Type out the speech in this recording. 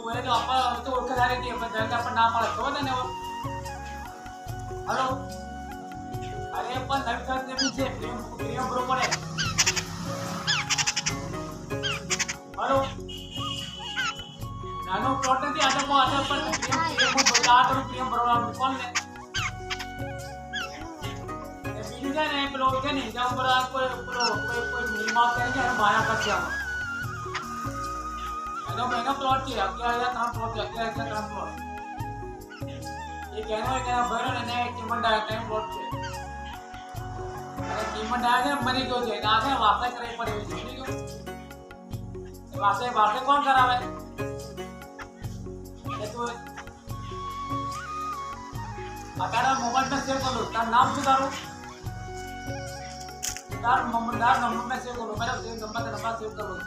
बोले तो अपन तो ओळख झाली ती पण जर आपण ना पाळत हो ना हॅलो अरे पण नवीन करते मी जे प्रियम बरोबर आहे हॅलो नानो प्लॉट નથી આ તો પણ પ્રિયમ બોલા તો પ્રિયમ બરોબર કોણ ને એ બીજું છે ને પેલો છે ને જાવ પર કોઈ મિનિમમ કે છે માયા પાસે આવો એનો મહિનો પ્લોટ છે 11000 કામ પ્લોટ 11000 કામ પ્લોટ ये कहना है कि भरो ने कीमत डाया टाइम प्लॉट છે अरे कीमत डाया के मरी गयो છે ना के वापस करे पड़े છે ठीक है वापस कौन करावे ये तो अतारा मोबाइल में सेव कर लो तार नाम सुधारो तार नंबर में सेव करो मेरा सेव नंबर सेव कर लो